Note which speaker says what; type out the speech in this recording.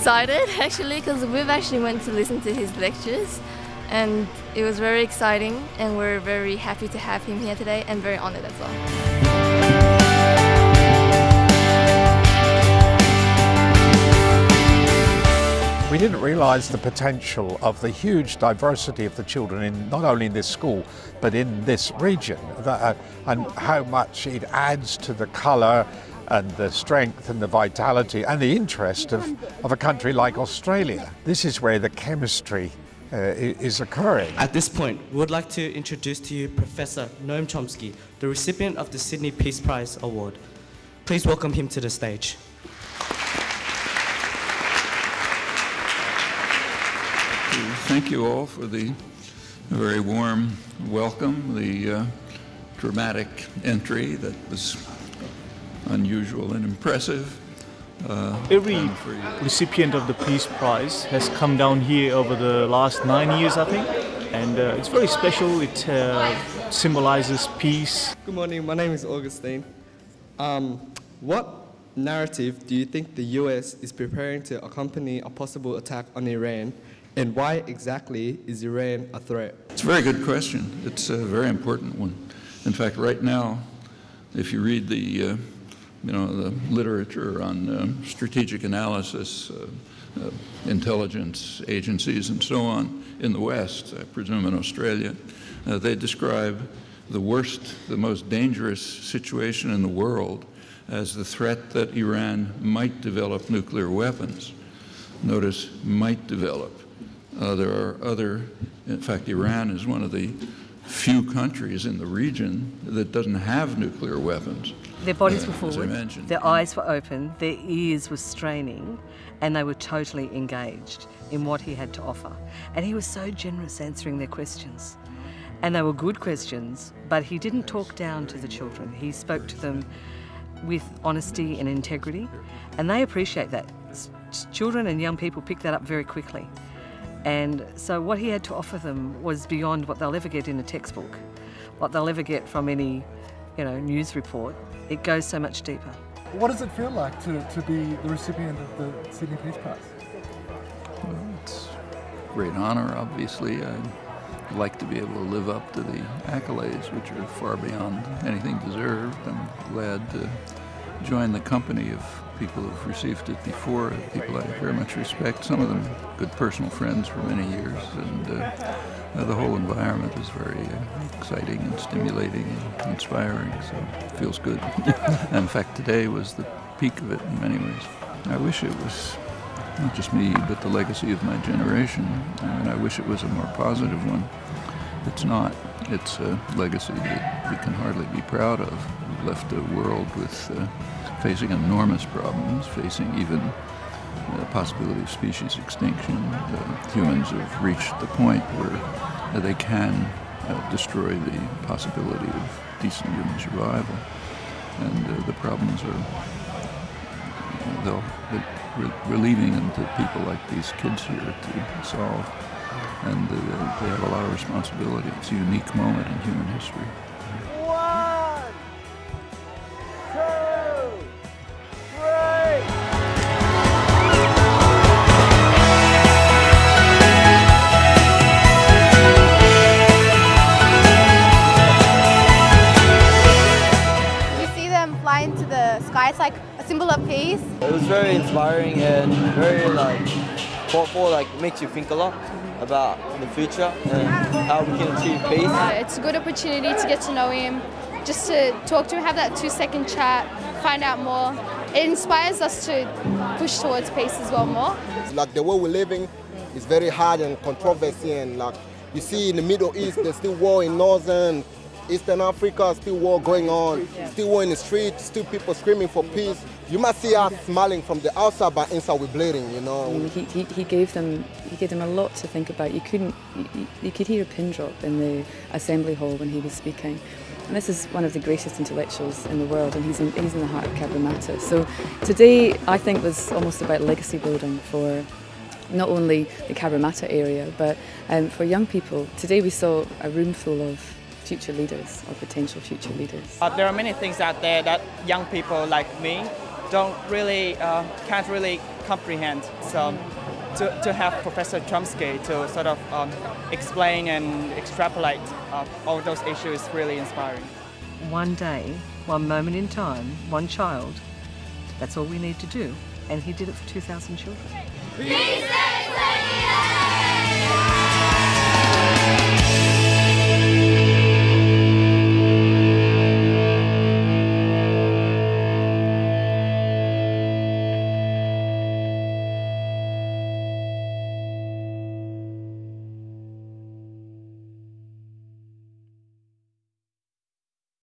Speaker 1: excited actually, because we've actually went to listen to his lectures, and it was very exciting, and we're very happy to have him here today and very honored as well.
Speaker 2: We didn't realise the potential of the huge diversity of the children in not only in this school but in this region, and how much it adds to the colour and the strength and the vitality and the interest of a country like Australia. This is where the chemistry is occurring.
Speaker 3: At this point, we would like to introduce to you Professor Noam Chomsky, the recipient of the Sydney Peace Prize Award. Please welcome him to the stage.
Speaker 4: Thank you all for the very warm welcome, the dramatic entry that was unusual and impressive.
Speaker 5: Every recipient of the Peace Prize has come down here over the last 9 years, I think, and it's very special. It symbolizes peace.
Speaker 6: Good morning, my name is Augustine. What narrative do you think the US is preparing to accompany a possible attack on Iran? And why exactly is Iran a threat?
Speaker 4: It's a very good question. It's a very important one. In fact, right now, if you read the the literature on strategic analysis, intelligence agencies, and so on in the West, I presume in Australia, they describe the worst, the most dangerous situation in the world as the threat that Iran might develop nuclear weapons. Notice, might develop. There are other, in fact, Iran is one of the few countries in the region that doesn't have nuclear weapons.
Speaker 7: Their bodies were forward, their eyes were open, their ears were straining, and they were totally engaged in what he had to offer. And he was so generous answering their questions. And they were good questions, but he didn't talk down to the children. He spoke to them with honesty and integrity, and they appreciate that. Children and young people pick that up very quickly. And so what he had to offer them was beyond what they'll ever get in a textbook, what they'll ever get from any, news report. It goes so much deeper.
Speaker 8: What does it feel like to be the recipient of the Sydney Peace Prize?
Speaker 4: Well, it's a great honor, obviously. I'd like to be able to live up to the accolades, which are far beyond anything deserved. I'm glad to join the company of people who've received it before, people I very much respect, some of them good personal friends for many years, and the whole environment is very exciting and stimulating and inspiring, so it feels good. And in fact, today was the peak of it in many ways. I wish it was not just me, but the legacy of my generation, and I wish it was a more positive one. It's not. It's a legacy that we can hardly be proud of. We've left a world with facing enormous problems, facing even the possibility of species extinction. Humans have reached the point where they can destroy the possibility of decent human survival. And the problems we're leaving them to people like these kids here to solve. And they have a lot of responsibility. It's a unique moment in human history.
Speaker 8: 1, 2, 3.
Speaker 9: You see them fly into the sky. It's like a symbol of peace.
Speaker 10: It was very inspiring and very thoughtful. Makes you think a lot about the future and how we can achieve peace.
Speaker 9: It's a good opportunity to get to know him, just to talk to him, have that 2-second chat, find out more. It inspires us to push towards peace as well more.
Speaker 11: Like the way we're living is very hard and controversy, and like you see in the Middle East, there's still war in Northern Eastern Africa, still war going on, still war in the streets, still people screaming for peace. You might see us smiling from the outside, but inside we're bleeding,
Speaker 12: He gave them a lot to think about. You could hear a pin drop in the assembly hall when he was speaking. And this is one of the greatest intellectuals in the world, and he's in the heart of Cabramatta. So today, I think, was almost about legacy building for not only the Cabramatta area, but for young people. Today we saw a room full of future leaders or potential future leaders.
Speaker 13: There are many things out there that young people like me can't really comprehend. So to have Professor Chomsky to sort of explain and extrapolate all those issues is really inspiring.
Speaker 7: One day, one moment in time, one child, that's all we need to do. And he did it for 2,000 children.
Speaker 14: Peace and